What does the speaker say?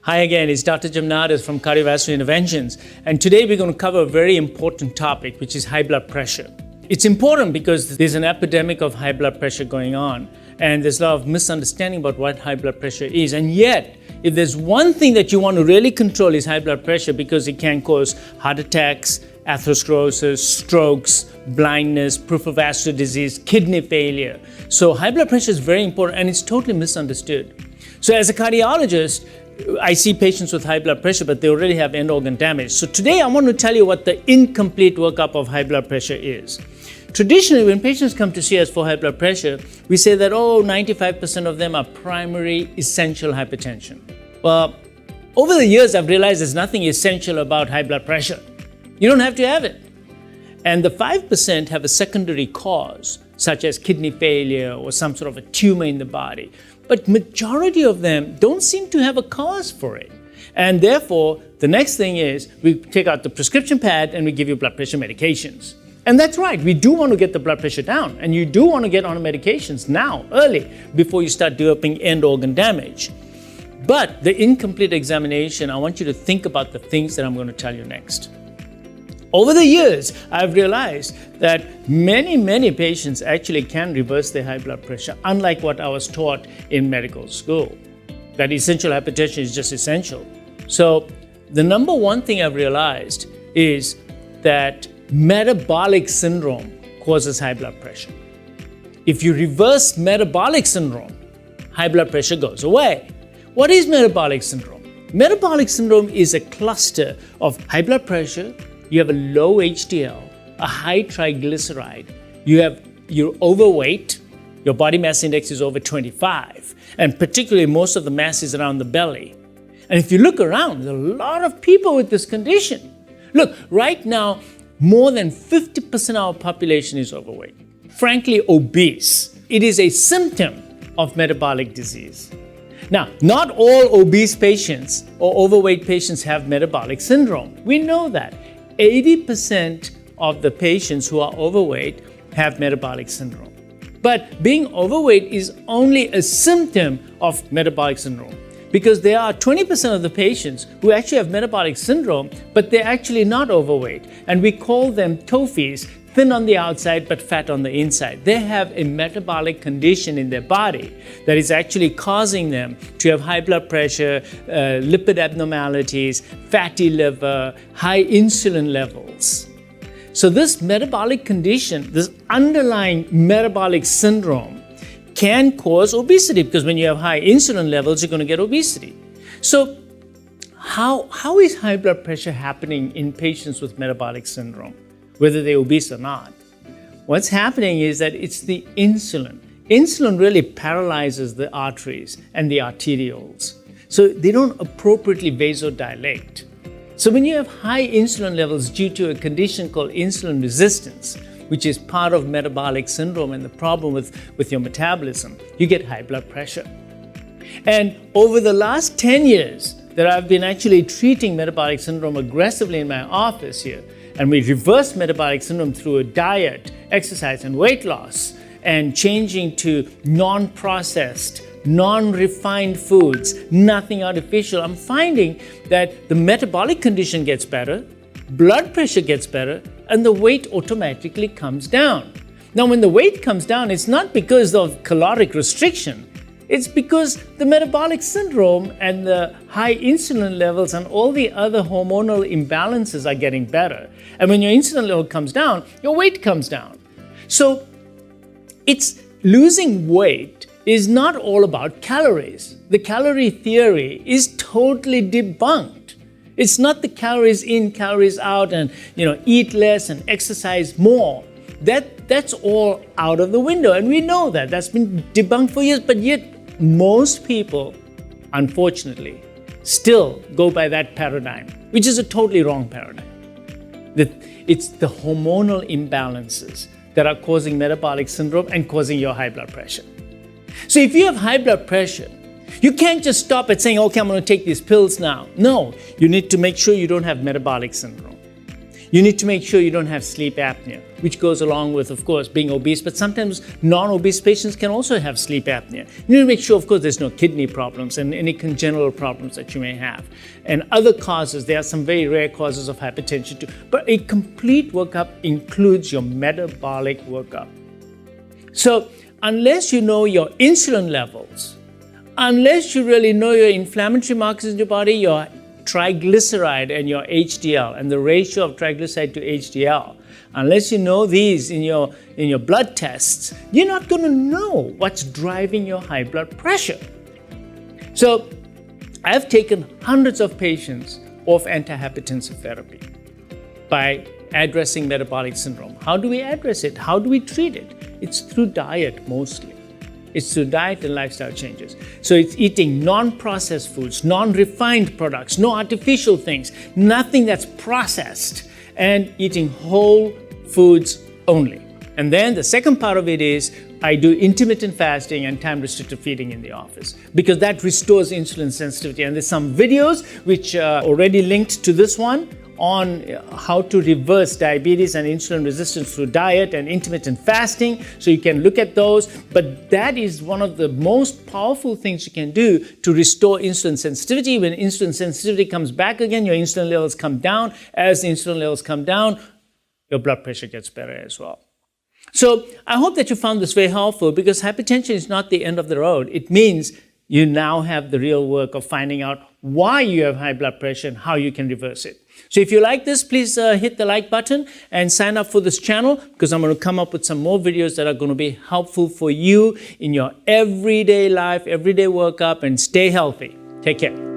Hi again, it's Dr. Jamnadas from Cardiovascular Interventions, and today we're going to cover a very important topic, which is high blood pressure. It's important because there's an epidemic of high blood pressure going on, and there's a lot of misunderstanding about what high blood pressure is. And yet, if there's one thing that you want to really control is high blood pressure, because it can cause heart attacks, atherosclerosis, strokes, blindness, peripheral vascular disease, kidney failure. So high blood pressure is very important, and it's totally misunderstood. So as a cardiologist, I see patients with high blood pressure, but they already have end organ damage. So today I want to tell you what the incomplete workup of high blood pressure is. Traditionally, when patients come to see us for high blood pressure, we say that, 95% of them are primary essential hypertension. Well, over the years, I've realized there's nothing essential about high blood pressure. You don't have to have it. And the 5% have a secondary cause, such as kidney failure or some sort of a tumor in the body. But majority of them don't seem to have a cause for it. And therefore, the next thing is we take out the prescription pad and we give you blood pressure medications. And that's right, we do want to get the blood pressure down, and you do want to get on medications now, early, before you start developing end organ damage. But the incomplete examination, I want you to think about the things that I'm going to tell you next. Over the years, I've realized that many patients actually can reverse their high blood pressure, unlike what I was taught in medical school, that essential hypertension is just essential. So the number one thing I've realized is that metabolic syndrome causes high blood pressure. If you reverse metabolic syndrome, high blood pressure goes away. What is metabolic syndrome? Metabolic syndrome is a cluster of high blood pressure. You have a low HDL, a high triglyceride, you're overweight, your body mass index is over 25, and particularly most of the mass is around the belly. And if you look around, there's a lot of people with this condition. Look, right now, more than 50% of our population is overweight, frankly obese. It is a symptom of metabolic disease. Now, not all obese patients or overweight patients have metabolic syndrome. We know that. 80% of the patients who are overweight have metabolic syndrome. But being overweight is only a symptom of metabolic syndrome, because there are 20% of the patients who actually have metabolic syndrome, but they're actually not overweight. And we call them TOFIs, thin on the outside but fat on the inside. They have a metabolic condition in their body that is actually causing them to have high blood pressure, lipid abnormalities, fatty liver, high insulin levels. So this metabolic condition, this underlying metabolic syndrome, can cause obesity, because when you have high insulin levels, you're going to get obesity. So how is high blood pressure happening in patients with metabolic syndrome, whether they're obese or not? What's happening is that it's the insulin. Insulin really paralyzes the arteries and the arterioles, so they don't appropriately vasodilate. So when you have high insulin levels due to a condition called insulin resistance, which is part of metabolic syndrome and the problem with your metabolism, you get high blood pressure. And over the last 10 years that I've been actually treating metabolic syndrome aggressively in my office here, and we reversed metabolic syndrome through a diet, exercise, and weight loss, and changing to non-processed, non-refined foods, nothing artificial, I'm finding that the metabolic condition gets better, blood pressure gets better, and the weight automatically comes down. Now, when the weight comes down, it's not because of caloric restriction. It's because the metabolic syndrome and the high insulin levels and all the other hormonal imbalances are getting better. And when your insulin level comes down, your weight comes down. So it's losing weight is not all about calories. The calorie theory is totally debunked. It's not the calories in, calories out, and eat less and exercise more. That's all out of the window, and we know that. That's been debunked for years, but yet most people, unfortunately, still go by that paradigm, which is a totally wrong paradigm. It's the hormonal imbalances that are causing metabolic syndrome and causing your high blood pressure. So if you have high blood pressure, you can't just stop at saying, okay, I'm going to take these pills now. No, you need to make sure you don't have metabolic syndrome. You need to make sure you don't have sleep apnea, which goes along with, of course, being obese, but sometimes non-obese patients can also have sleep apnea. You need to make sure, of course, there's no kidney problems and any congenital problems that you may have. And other causes, there are some very rare causes of hypertension too. But a complete workup includes your metabolic workup. So unless you know your insulin levels, unless you really know your inflammatory markers in your body, your triglyceride and your HDL and the ratio of triglyceride to HDL, unless you know these in your blood tests, you're not going to know what's driving your high blood pressure. So I've taken hundreds of patients off antihypertensive therapy by addressing metabolic syndrome. How do we address it? How do we treat it? It's through diet mostly. It's through diet and lifestyle changes. So it's eating non-processed foods, non-refined products, no artificial things, nothing that's processed, and eating whole foods only. And then the second part of it is I do intermittent fasting and time-restricted feeding in the office because that restores insulin sensitivity. And there's some videos which are already linked to this one on how to reverse diabetes and insulin resistance through diet and intermittent fasting. So you can look at those, but that is one of the most powerful things you can do to restore insulin sensitivity. When insulin sensitivity comes back again, your insulin levels come down. As the insulin levels come down, your blood pressure gets better as well. So I hope that you found this very helpful because hypertension is not the end of the road. It means you now have the real work of finding out why you have high blood pressure and how you can reverse it. So if you like this, please hit the like button and sign up for this channel because I'm going to come up with some more videos that are going to be helpful for you in your everyday life, everyday workup, and stay healthy. Take care.